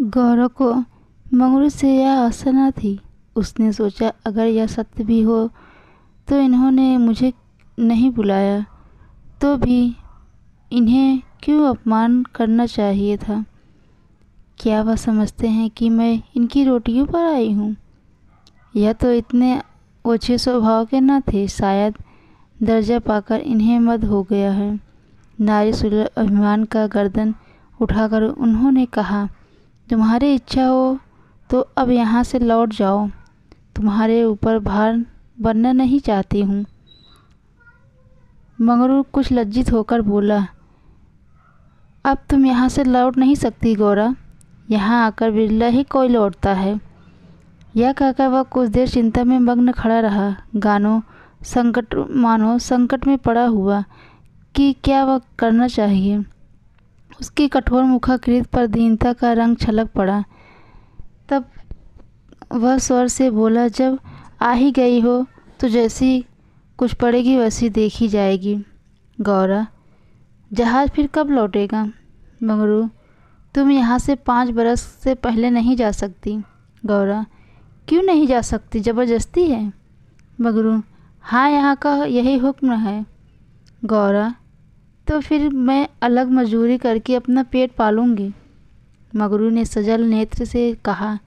गौरव को मंगरू से यह आशा न थी। उसने सोचा अगर यह सत्य भी हो तो इन्होंने मुझे नहीं बुलाया तो भी इन्हें क्यों अपमान करना चाहिए था। क्या वह समझते हैं कि मैं इनकी रोटियों पर आई हूँ? यह तो इतने ओछे स्वभाव के न थे। शायद दर्जा पाकर इन्हें मद हो गया है। नारी सुलभ अभिमान का गर्दन उठाकर उन्होंने कहा, तुम्हारी इच्छा हो तो अब यहाँ से लौट जाओ। तुम्हारे ऊपर भार बनना नहीं चाहती हूँ। मंगरू कुछ लज्जित होकर बोला, अब तुम यहाँ से लौट नहीं सकती गौरा। यहाँ आकर बिरला ही कोई लौटता है। यह कहकर वह कुछ देर चिंता में मग्न खड़ा रहा। मानो संकट में पड़ा हुआ कि क्या वह करना चाहिए। उसकी कठोर मुखाकृति पर दीनता का रंग छलक पड़ा। तब वह स्वर से बोला, जब आ ही गई हो तो जैसी कुछ पड़ेगी वैसी देखी जाएगी। गौरा, जहाज़ फिर कब लौटेगा? मंगरू, तुम यहाँ से 5 बरस से पहले नहीं जा सकती। गौरा, क्यों नहीं जा सकती? ज़बरदस्ती है। मंगरू, हाँ, यहाँ का यही हुक्म है। गौरा, तो फिर मैं अलग मजदूरी करके अपना पेट पालूंगी। मंगरू ने सजल नेत्र से कहा,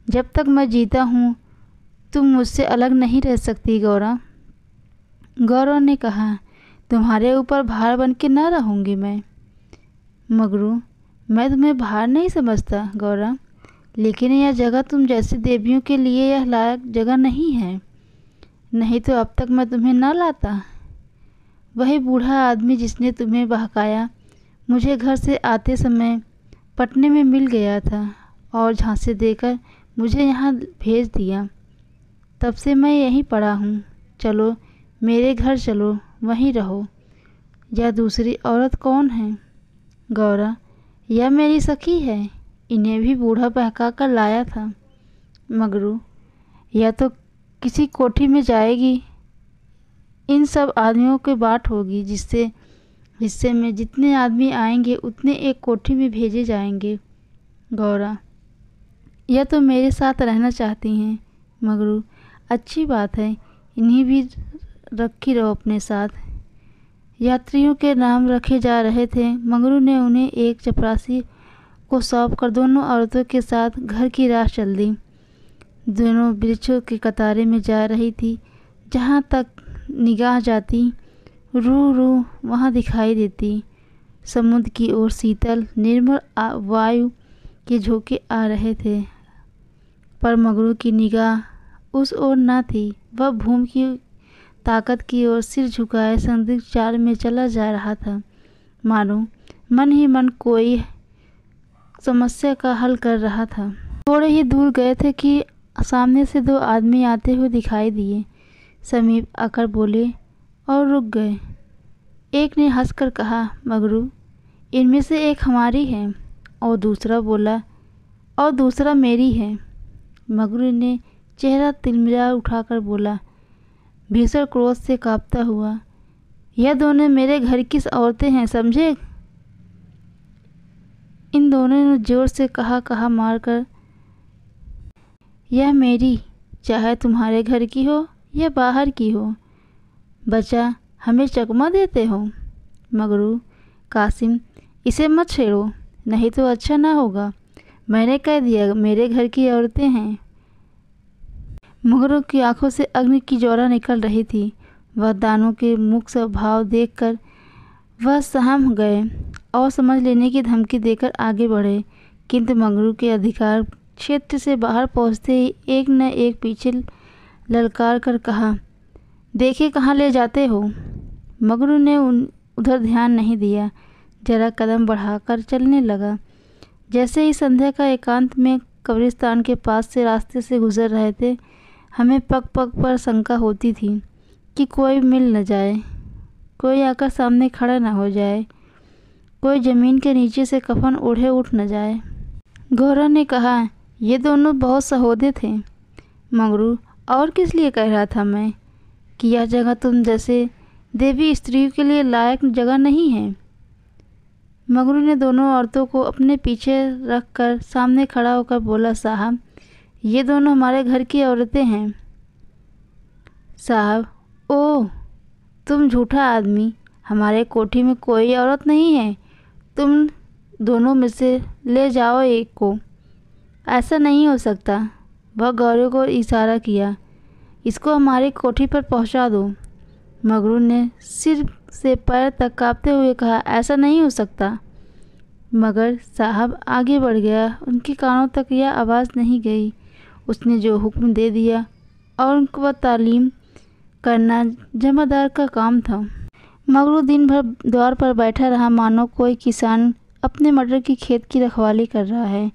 जब तक मैं जीता हूँ तुम मुझसे अलग नहीं रह सकती गौरा। गौरव ने कहा, तुम्हारे ऊपर भार बन के न रहूँगी मैं। मंगरू, मैं तुम्हें भार नहीं समझता गौरा, लेकिन यह जगह तुम जैसी देवियों के लिए यह लायक जगह नहीं है। नहीं तो अब तक मैं तुम्हें न लाता। वही बूढ़ा आदमी जिसने तुम्हें बहकाया मुझे घर से आते समय पटने में मिल गया था और झांसे देकर मुझे यहाँ भेज दिया। तब से मैं यहीं पड़ा हूँ। चलो मेरे घर चलो, वहीं रहो। यह दूसरी औरत कौन है? गौरा, यह मेरी सखी है। इन्हें भी बूढ़ा बहका कर लाया था। मंगरू, यह तो किसी कोठी में जाएगी। इन सब आदमियों की बाट होगी जिससे हिस्से में जितने आदमी आएंगे उतने एक कोठी में भेजे जाएंगे। गौरा, यह तो मेरे साथ रहना चाहती हैं। मंगरू, अच्छी बात है, इन्हीं भी रखी रहो अपने साथ। यात्रियों के नाम रखे जा रहे थे। मंगरू ने उन्हें एक चपरासी को सौंप कर दोनों औरतों के साथ घर की राह चल दी। दोनों वृक्षों की कतारे में जा रही थी। जहाँ तक निगाह जाती रू रू वहाँ दिखाई देती। समुद्र की ओर शीतल निर्मल वायु के झोंके आ रहे थे, पर मंगरू की निगाह उस ओर न थी। वह भूमि की ताकत की ओर सिर झुकाए संदिग्ध चाल में चला जा रहा था, मानो मन ही मन कोई समस्या का हल कर रहा था। थोड़े ही दूर गए थे कि सामने से 2 आदमी आते हुए दिखाई दिए। समीप आकर बोले और रुक गए। एक ने हंसकर कहा, मंगरू, इनमें से एक हमारी है। और दूसरा बोला, और दूसरा मेरी है। मंगरू ने चेहरा तिलमिला उठाकर बोला, भीषण क्रोध से कांपता हुआ, यह दोनों मेरे घर की औरतें हैं, समझे? इन दोनों ने जोर से कहा मारकर, यह मेरी, चाहे तुम्हारे घर की हो या बाहर की हो। बचा, हमें चकमा देते हो? मंगरू, कासिम, इसे मत छेड़ो, नहीं तो अच्छा ना होगा। मैंने कह दिया मेरे घर की औरतें हैं। मंगरू की आंखों से अग्नि की ज्वाला निकल रही थी। वह दानों के मुख से भाव देखकर वह सहम गए और समझ लेने की धमकी देकर आगे बढ़े, किंतु मंगरू के अधिकार क्षेत्र से बाहर पहुंचते ही एक न एक पीछे ललकार कर कहा, देखे कहाँ ले जाते हो? मंगरू ने उधर ध्यान नहीं दिया, जरा कदम बढ़ाकर चलने लगा। जैसे ही संध्या का एकांत में कब्रिस्तान के पास से रास्ते से गुजर रहे थे, हमें पग पग पर शंका होती थी कि कोई मिल न जाए, कोई आकर सामने खड़ा न हो जाए, कोई ज़मीन के नीचे से कफन ओढ़े उठ न जाए। गौरव ने कहा, ये दोनों बहुत सहोदे थे। मंगरू, और किस लिए कह रहा था मैं कि यह जगह तुम जैसे देवी स्त्रियों के लिए लायक जगह नहीं है। मगरू ने दोनों औरतों को अपने पीछे रखकर सामने खड़ा होकर बोला, साहब, ये दोनों हमारे घर की औरतें हैं। साहब, ओह, तुम झूठा आदमी, हमारे कोठी में कोई औरत नहीं है। तुम दोनों में से ले जाओ एक को। ऐसा नहीं हो सकता। वह गौरी को इशारा किया। इसको हमारी कोठी पर पहुंचा दो। मगरू ने सिर से पैर तक कांपते हुए कहा, ऐसा नहीं हो सकता। मगर साहब आगे बढ़ गया। उनके कानों तक यह आवाज़ नहीं गई। उसने जो हुक्म दे दिया और उनको तालीम करना जमादार का काम था। मगरू दिन भर द्वार पर बैठा रहा, मानो कोई किसान अपने मटर की खेत की रखवाली कर रहा है।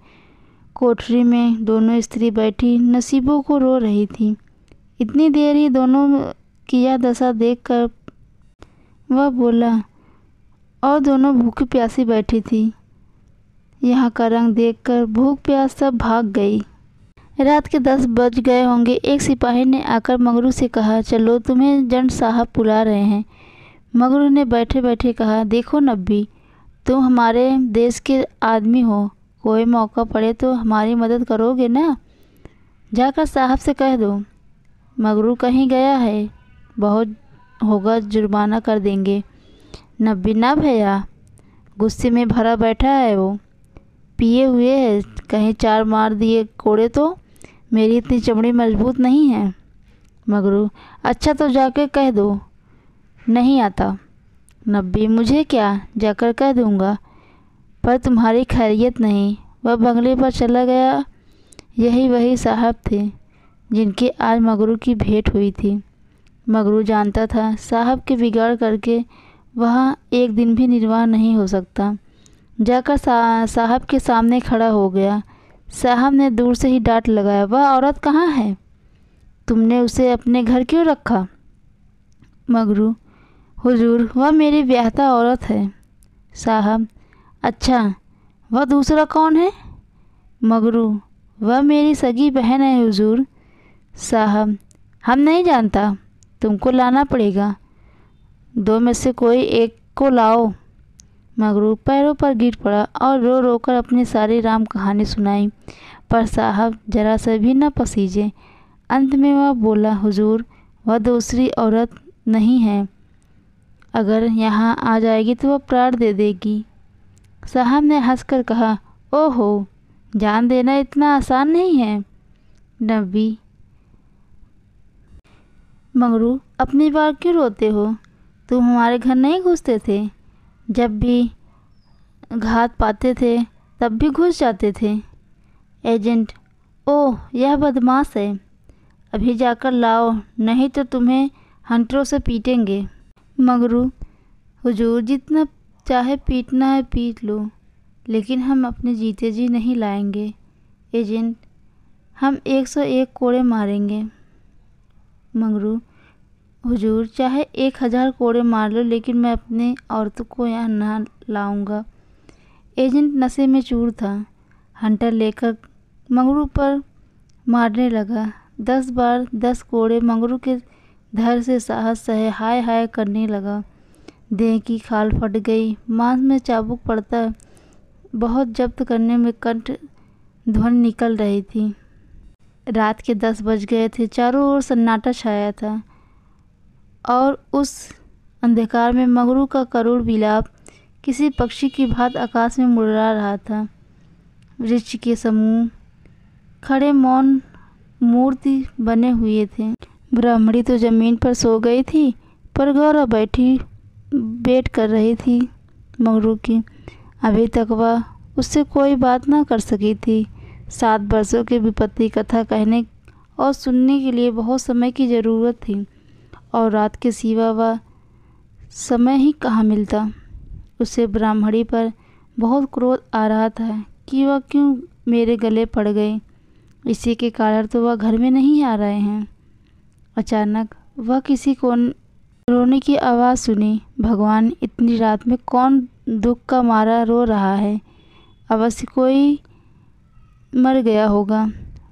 कोठरी में दोनों स्त्री बैठी नसीबों को रो रही थी। इतनी देर ही दोनों की यह दशा देखकर वह बोला, और दोनों भूखी प्यासी बैठी थी। यहाँ का रंग देखकर भूख प्यास सब भाग गई। रात के 10 बज गए होंगे। एक सिपाही ने आकर मगरू से कहा, चलो, तुम्हें जंड साहब बुला रहे हैं। मगरू ने बैठे बैठे कहा, देखो नब्बी, तुम हमारे देश के आदमी हो, कोई मौका पड़े तो हमारी मदद करोगे ना? जाकर साहब से कह दो मगरू कहीं गया है, बहुत होगा जुर्माना कर देंगे। नब्बी, ना भैया, गुस्से में भरा बैठा है, वो पिए हुए है, कहीं 4 मार दिए कोड़े तो मेरी इतनी चमड़ी मजबूत नहीं है। मगरू, अच्छा तो जाकर कह दो नहीं आता। नब्बी, मुझे क्या, जाकर कह दूंगा, पर तुम्हारी खैरियत नहीं। वह बंगले पर चला गया। यही वही साहब थे जिनके आज मगरू की भेंट हुई थी। मगरू जानता था साहब के बिगाड़ करके वहाँ एक दिन भी निर्वाह नहीं हो सकता। जाकर साहब के सामने खड़ा हो गया। साहब ने दूर से ही डांट लगाया, वह औरत कहाँ है? तुमने उसे अपने घर क्यों रखा? मगरू, हुजूर, वह मेरी ब्याहता औरत है। साहब, अच्छा, वह दूसरा कौन है? मगरू, वह मेरी सगी बहन है हुजूर। साहब, हम नहीं जानता, तुमको लाना पड़ेगा, 2 में से कोई एक को लाओ। मगरू पैरों पर गिर पड़ा और रो रो कर अपनी सारी राम कहानी सुनाई, पर साहब जरा से भी न पसीजे। अंत में वह बोला, हुजूर, वह दूसरी औरत नहीं है, अगर यहाँ आ जाएगी तो वह प्राण दे देगी। साहब ने हंसकर कहा, ओहो, जान देना इतना आसान नहीं है। नबी, मगरू, अपनी बार क्यों रोते हो? तुम हमारे घर नहीं घुसते थे? जब भी घात पाते थे तब भी घुस जाते थे। एजेंट, ओह, यह बदमाश है, अभी जाकर लाओ, नहीं तो तुम्हें हंटरों से पीटेंगे। मगरू, हुजूर, जितना चाहे पीटना है पीट लो, लेकिन हम अपने जीते जी नहीं लाएंगे। एजेंट, हम 101 कोड़े मारेंगे। मगरू, हुजूर, चाहे 1000 कोड़े मार लो, लेकिन मैं अपने औरतों को यहाँ ना लाऊंगा। एजेंट नशे में चूर था। हंटर लेकर मगरू पर मारने लगा। 10 बार 10 कोड़े मगरू के धैर्य से साहस सहे हाय हाय करने लगा। देह की खाल फट गई, मांस में चाबुक पड़ता बहुत जब्त करने में कंठ ध्वनि निकल रही थी। रात के 10 बज गए थे। चारों ओर सन्नाटा छाया था और उस अंधकार में मगरू का करुण विलाप किसी पक्षी की भांति आकाश में मुड़रा रहा था। वृक्ष के समूह खड़े मौन मूर्ति बने हुए थे। ब्राह्मणी तो जमीन पर सो गई थी, पर गौरा बैठी वेट कर रही थी मगरू की। अभी तक वह उससे कोई बात ना कर सकी थी। 7 वर्षों की विपत्ति कथा कहने और सुनने के लिए बहुत समय की ज़रूरत थी, और रात के सिवा वह समय ही कहाँ मिलता। उसे ब्राह्मणी पर बहुत क्रोध आ रहा था कि वह क्यों मेरे गले पड़ गई। इसी के कारण तो वह घर में नहीं आ रहे हैं। अचानक वह किसी को रोने की आवाज़ सुनी। भगवान, इतनी रात में कौन दुख का मारा रो रहा है? अवश्य कोई मर गया होगा।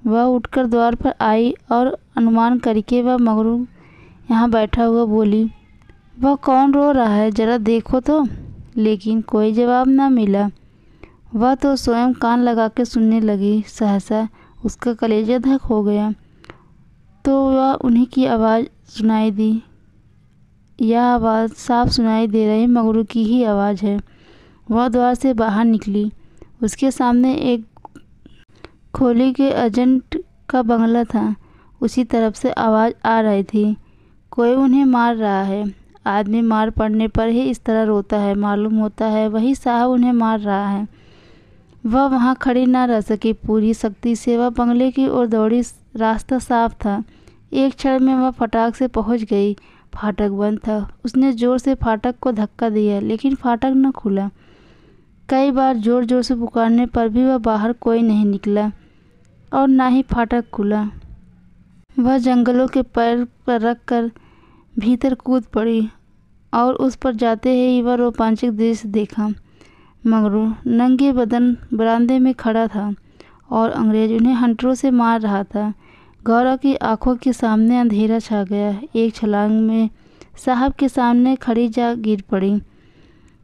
वह उठकर द्वार पर आई और अनुमान करके वह मगरू यहाँ बैठा हुआ बोली, वह कौन रो रहा है, जरा देखो तो। लेकिन कोई जवाब न मिला। वह तो स्वयं कान लगा के सुनने लगी। सहसा उसका कलेजा धक हो गया तो वह उन्हीं की आवाज़ सुनाई दी। यह आवाज़ साफ सुनाई दे रही मंगरू की ही आवाज़ है। वह द्वार से बाहर निकली। उसके सामने एक खोली के एजेंट का बंगला था। उसी तरफ से आवाज़ आ रही थी, कोई उन्हें मार रहा है। आदमी मार पड़ने पर ही इस तरह रोता है, मालूम होता है वही साहब उन्हें मार रहा है। वह वहाँ खड़ी न रह सकी। पूरी शक्ति से वह बंगले की ओर दौड़ी। रास्ता साफ था। एक क्षण में वह फाटक से पहुँच गई। फाटक बंद था। उसने जोर से फाटक को धक्का दिया, लेकिन फाटक न खुला। कई बार जोर जोर से पुकारने पर भी वह बाहर कोई नहीं निकला और ना ही फाटक खुला। वह जंगलों के पैर पर रख कर भीतर कूद पड़ी और उस पर जाते ही वह रोमांचक दृश्य देखा। मंगरू नंगे बदन बरामदे में खड़ा था और अंग्रेज उन्हें हंटरों से मार रहा था। गौरव की आंखों के सामने अंधेरा छा गया। एक छलांग में साहब के सामने खड़ी जा गिर पड़ी।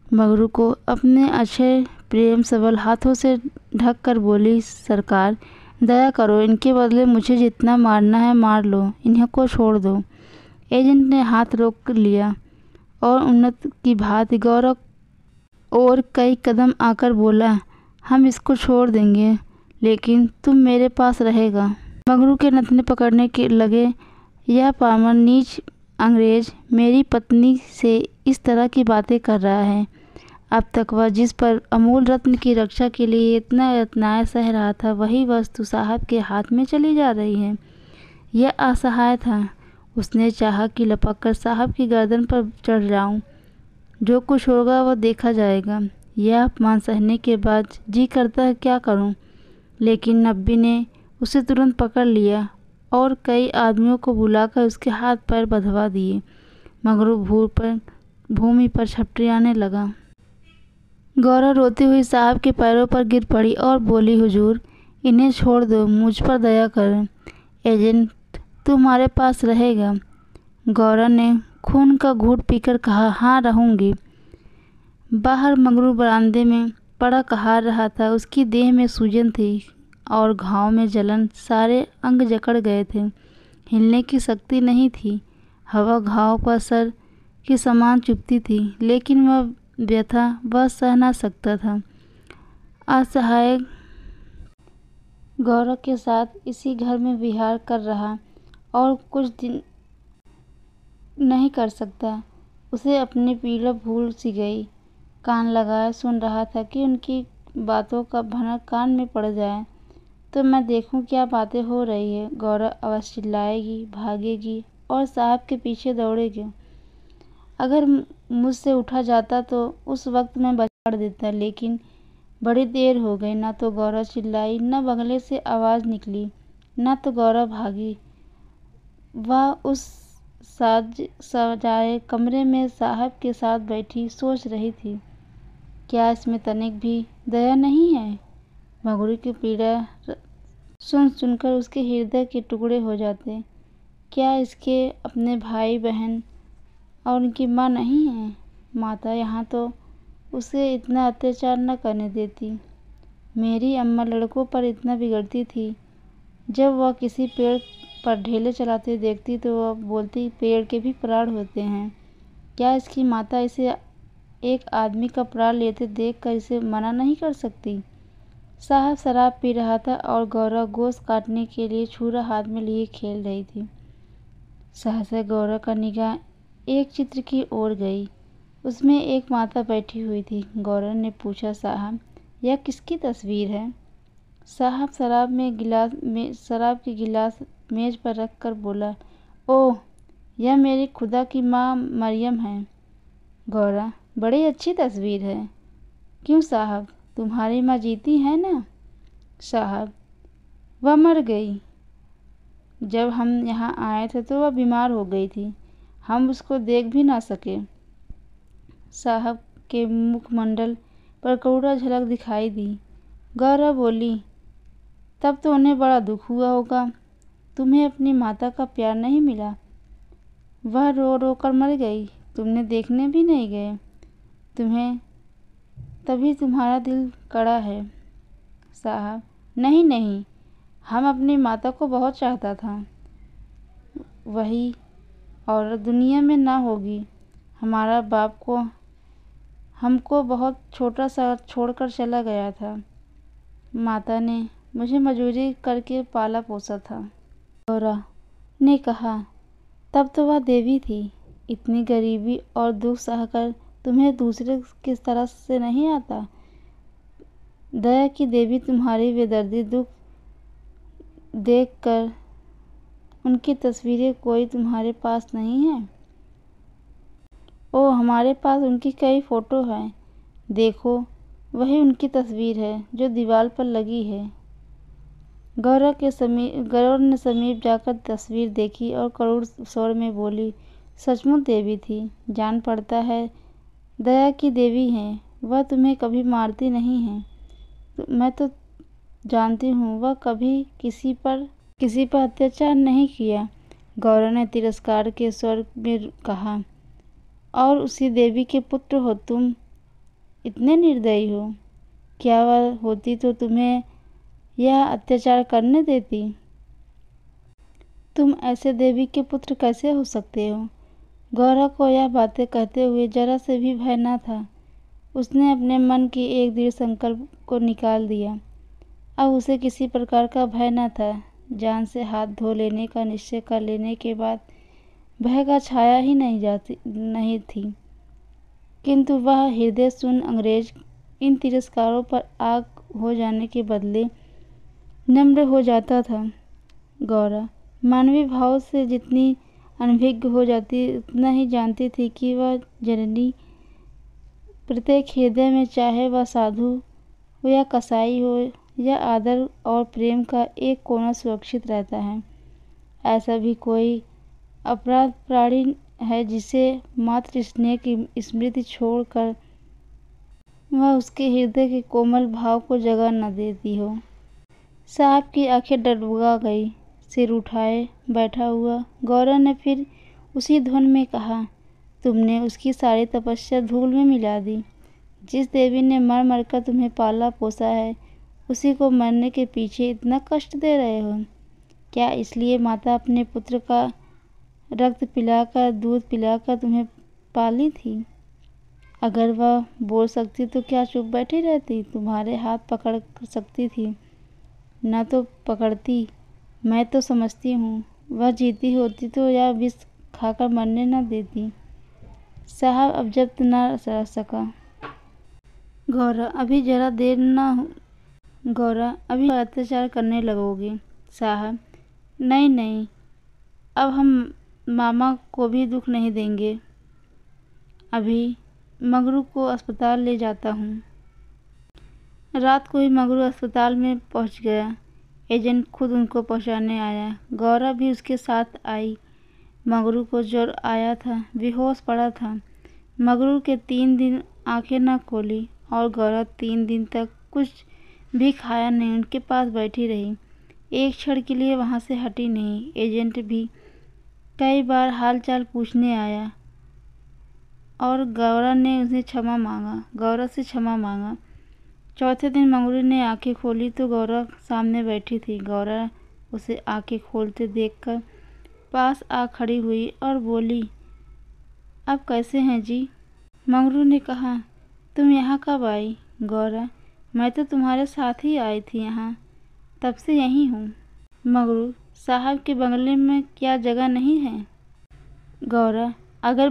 मंगरू को अपने अच्छे प्रेम सबल हाथों से ढक कर बोली, सरकार दया करो, इनके बदले मुझे जितना मारना है मार लो, इन्हें को छोड़ दो। एजेंट ने हाथ रोक लिया और उन्नत की भांति गौरव और कई कदम आकर बोला, हम इसको छोड़ देंगे, लेकिन तुम मेरे पास रहेगा। मंगरू के नथने पकड़ने के लगे। यह पामर नीच अंग्रेज मेरी पत्नी से इस तरह की बातें कर रहा है। अब तक वह जिस पर अमूल रत्न की रक्षा के लिए इतना यत्नाएं सह रहा था, वही वस्तु साहब के हाथ में चली जा रही है। यह असहाय था। उसने चाहा कि लपक कर साहब की गर्दन पर चढ़ जाऊं। जो कुछ होगा वह देखा जाएगा। यह अपमान सहने के बाद जी करता है क्या करूं, लेकिन नब्बी ने उसे तुरंत पकड़ लिया और कई आदमियों को बुलाकर उसके हाथ पैर बंधवा दिए। मंगरू भूमि पर छटपटाने लगा। गौरव रोती हुई साहब के पैरों पर गिर पड़ी और बोली, हुजूर इन्हें छोड़ दो, मुझ पर दया करें। एजेंट तुम्हारे पास रहेगा? गौरव ने खून का घूंट पीकर कहा, हाँ रहूँगी। बाहर मंगरू बरामदे में पड़ा कहार रहा था। उसकी देह में सूजन थी और घाव में जलन। सारे अंग जकड़ गए थे। हिलने की शक्ति नहीं थी। हवा घाव पर सर के समान चुभती थी, लेकिन वह व्यथा वह सह न सकता था। असहाय गौरव के साथ इसी घर में विहार कर रहा और कुछ दिन नहीं कर सकता। उसे अपनी पीड़ा भूल सी गई। कान लगाए सुन रहा था कि उनकी बातों का भनक कान में पड़ जाए तो मैं देखूं क्या बातें हो रही है। गौरव अवश्य चिल्लाएगी, भागेगी और साहब के पीछे दौड़ेगी। अगर मुझसे उठा जाता तो उस वक्त मैं बचा देता, लेकिन बड़ी देर हो गई। न तो गौरव चिल्लाई, न बंगले से आवाज़ निकली, न तो गौरव भागी। वह उस सजाए कमरे में साहब के साथ बैठी सोच रही थी, क्या इसमें तनिक भी दया नहीं है? मंगरू की पीड़ा सुन सुनकर उसके हृदय के टुकड़े हो जाते। क्या इसके अपने भाई बहन और उनकी माँ नहीं है? माता यहाँ तो उसे इतना अत्याचार न करने देती। मेरी अम्मा लड़कों पर इतना बिगड़ती थी। जब वह किसी पेड़ पर ढेले चलाते देखती तो वह बोलती, पेड़ के भी प्राण होते हैं। क्या इसकी माता इसे एक आदमी का प्राण लेते देखकर इसे मना नहीं कर सकती? साहब शराब पी रहा था और गौरव गोश्त काटने के लिए छुरा हाथ में लिए खेल रही थी। सहसा गौरव का निगाह एक चित्र की ओर गई। उसमें एक माता बैठी हुई थी। गौरव ने पूछा, साहब यह किसकी तस्वीर है? साहब शराब की गिलास मेज पर रख कर बोला, ओह यह मेरी खुदा की माँ मरियम है। गौरव, बड़ी अच्छी तस्वीर है। क्यों साहब, तुम्हारी माँ जीती है ना? साहब, वह मर गई। जब हम यहाँ आए थे तो वह बीमार हो गई थी। हम उसको देख भी ना सके। साहब के मुखमंडल पर करुणा झलक दिखाई दी। गौरव बोली, तब तो उन्हें बड़ा दुख हुआ होगा। तुम्हें अपनी माता का प्यार नहीं मिला? वह रो रो कर मर गई, तुमने देखने भी नहीं गए? तुम्हें तभी तुम्हारा दिल कड़ा है। साहब, नहीं नहीं, हम अपनी माता को बहुत चाहता था। वही औरत दुनिया में ना होगी। हमारा बाप को हमको बहुत छोटा सा छोड़कर चला गया था। माता ने मुझे मजूरी करके पाला पोसा था। गौरा ने कहा, तब तो वह देवी थी। इतनी गरीबी और दुख सहकर तुम्हें दूसरे किस तरह से नहीं आता। दया की देवी तुम्हारी बेदर्दी दुख देखकर उनकी तस्वीरें कोई तुम्हारे पास नहीं है। ओ, हमारे पास उनकी कई फ़ोटो हैं। देखो, वही उनकी तस्वीर है जो दीवार पर लगी है। गौरव ने समीप जाकर तस्वीर देखी और करुण स्वर में बोली, सचमुच देवी थी। जान पड़ता है दया की देवी हैं। वह तुम्हें कभी मारती नहीं है। मैं तो जानती हूँ वह कभी किसी पर अत्याचार नहीं किया। गौरव ने तिरस्कार के स्वर में कहा, और उसी देवी के पुत्र हो तुम। इतने निर्दयी हो। क्या वह होती तो तुम्हें यह अत्याचार करने देती। तुम ऐसे देवी के पुत्र कैसे हो सकते हो। गौरव को यह बातें कहते हुए जरा से भी भय न था। उसने अपने मन की एक दृढ़ संकल्प को निकाल दिया। अब उसे किसी प्रकार का भय न था। जान से हाथ धो लेने का निश्चय कर लेने के बाद भय का छाया ही नहीं थी। किंतु वह हृदय शून्य अंग्रेज इन तिरस्कारों पर आग हो जाने के बदले नम्र हो जाता था। गौरा मानवीय भाव से जितनी अनभिज्ञ हो जाती उतना ही जानती थी कि वह जननी प्रत्येक हृदय में, चाहे वह साधु हो या कसाई हो, या आदर और प्रेम का एक कोना सुरक्षित रहता है। ऐसा भी कोई अपराध प्राणी है जिसे मात्र स्नेह की स्मृति छोड़कर वह उसके हृदय के कोमल भाव को जगह न देती हो। साहब की आंखें डगमगा गई। सिर उठाए बैठा हुआ गौरव ने फिर उसी ध्वन में कहा, तुमने उसकी सारी तपस्या धूल में मिला दी। जिस देवी ने मर मर कर तुम्हें पाला पोसा है, उसी को मरने के पीछे इतना कष्ट दे रहे हो। क्या इसलिए माता अपने पुत्र का रक्त पिलाकर दूध पिलाकर तुम्हें पाली थी। अगर वह बोल सकती तो क्या चुप बैठी रहती। तुम्हारे हाथ पकड़ सकती थी। न तो पकड़ती। मैं तो समझती हूँ वह जीती होती तो यह विष खाकर मरने न देती। साहब अब जब्त न रह सका। गौरा अभी जरा देर न हो। गौरा अभी अत्याचार करने लगोगे। साहब नहीं नहीं, अब हम मामा को भी दुख नहीं देंगे। अभी मगरू को अस्पताल ले जाता हूँ। रात को ही मगरू अस्पताल में पहुँच गया। एजेंट खुद उनको पहुँचाने आया। गौरा भी उसके साथ आई। मगरू को ज्वर आया था, बेहोश पड़ा था। मगरू के 3 दिन आंखें न खोली और गौरा 3 दिन तक कुछ भी खाया नहीं। उनके पास बैठी रही, एक क्षण के लिए वहाँ से हटी नहीं। एजेंट भी कई बार हालचाल पूछने आया और गौरा से क्षमा मांगा। चौथे दिन मंगरू ने आंखें खोली तो गौरा सामने बैठी थी। गौरा उसे आंखें खोलते देखकर पास आ खड़ी हुई और बोली, अब कैसे हैं जी। मंगरू ने कहा, तुम यहाँ कब आई। गौरा, मैं तो तुम्हारे साथ ही आई थी, यहाँ तब से यहीं हूँ। मंगरू, साहब के बंगले में क्या जगह नहीं है। गौरा, अगर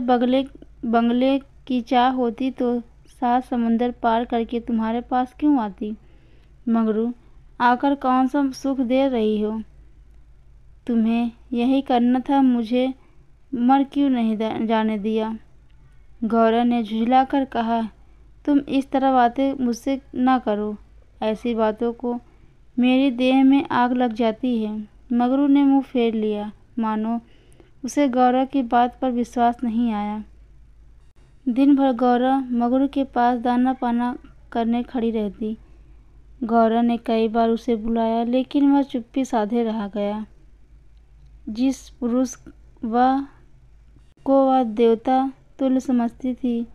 बंगले की चाह होती तो 7 समंदर पार करके तुम्हारे पास क्यों आती। मंगरू, आकर कौन सा सुख दे रही हो। तुम्हें यही करना था, मुझे मर क्यों नहीं जाने दिया। गौरा ने झुझलाकर कहा, तुम इस तरह बातें मुझसे ना करो। ऐसी बातों को मेरी देह में आग लग जाती है। मंगरू ने मुंह फेर लिया, मानो उसे गौरा की बात पर विश्वास नहीं आया। दिन भर गौरा मगरू के पास दाना पाना करने खड़ी रहती। गौरा ने कई बार उसे बुलाया लेकिन वह चुप्पी साधे रह गया। जिस पुरुष को वह देवता तुल्य समझती थी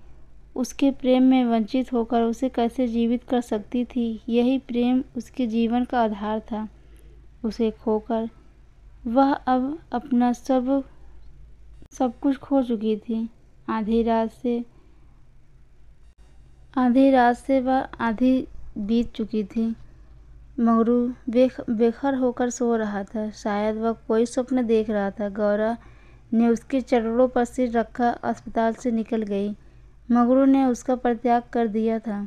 उसके प्रेम में वंचित होकर उसे कैसे जीवित कर सकती थी। यही प्रेम उसके जीवन का आधार था। उसे खोकर वह अब अपना सब कुछ खो चुकी थी। आधी रात से वह आधी बीत चुकी थी। मंगरू बेखबर होकर सो रहा था। शायद वह कोई स्वप्न देख रहा था। गौरा ने उसके चरणों पर सिर रखा अस्पताल से निकल गई। मंगरू ने उसका परित्याग कर दिया था।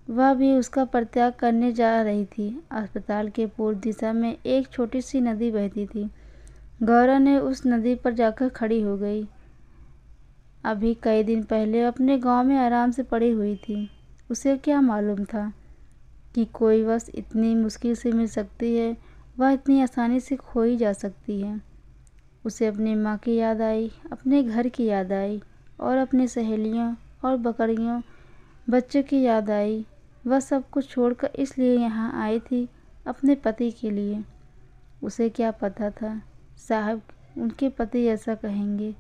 वह भी उसका परित्याग करने जा रही थी। अस्पताल के पूर्व दिशा में एक छोटी सी नदी बहती थी। गौरा ने उस नदी पर जाकर खड़ी हो गई। अभी कई दिन पहले अपने गांव में आराम से पड़ी हुई थी। उसे क्या मालूम था कि कोई बस इतनी मुश्किल से मिल सकती है, वह इतनी आसानी से खो ही जा सकती है। उसे अपनी माँ की याद आई, अपने घर की याद आई और अपनी सहेलियों और बकरियों बच्चों की याद आई। वह सब कुछ छोड़कर इसलिए यहाँ आई थी, अपने पति के लिए। उसे क्या पता था साहब उनके पति ऐसा कहेंगे।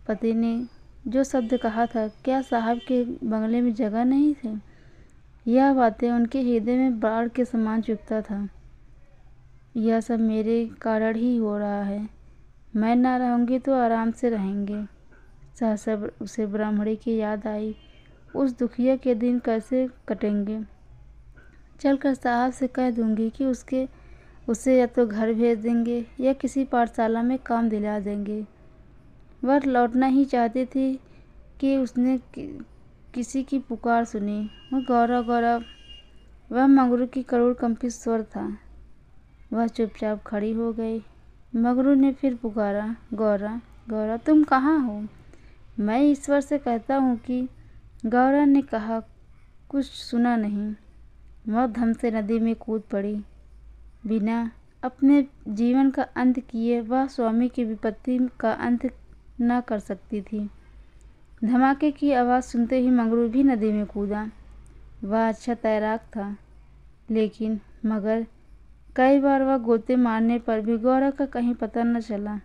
पति ने जो शब्द कहा था, क्या साहब के बंगले में जगह नहीं थी? यह बातें उनके हृदय में बाढ़ के समान चुभता था। यह सब मेरे कारण ही हो रहा है। मैं ना रहूँगी तो आराम से रहेंगे। सहसा उसे ब्राह्मणी की याद आई। उस दुखिया के दिन कैसे कटेंगे? चलकर साहब से कह दूंगी कि उसे या तो घर भेज देंगे या किसी पाठशाला में काम दिला देंगे। वह लौटना ही चाहती थी कि उसने किसी की पुकार सुनी। वह गौरा गौरा। वह मंगरू की करुण कंपित स्वर था। वह चुपचाप खड़ी हो गई। मंगरू ने फिर पुकारा, गौरा गौरा तुम कहाँ हो? मैं ईश्वर से कहता हूँ कि। गौरा ने कहा, कुछ सुना नहीं। वह धम से नदी में कूद पड़ी। बिना अपने जीवन का अंत किए वह स्वामी की विपत्ति का अंत न कर सकती थी। धमाके की आवाज़ सुनते ही मंगरू भी नदी में कूदा। वह अच्छा तैराक था, लेकिन मगर कई बार वह गोते मारने पर भी गौरा का कहीं पता न चला।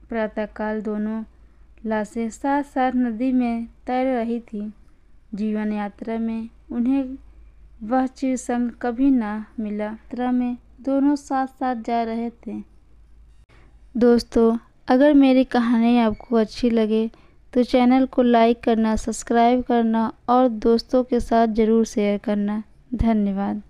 प्रातःकाल दोनों लाशें साथ साथ नदी में तैर रही थी। जीवन यात्रा में उन्हें वह चिरसंग कभी ना मिला। यात्रा में दोनों साथ साथ जा रहे थे। दोस्तों, अगर मेरी कहानी आपको अच्छी लगे तो चैनल को लाइक करना, सब्सक्राइब करना और दोस्तों के साथ ज़रूर शेयर करना। धन्यवाद।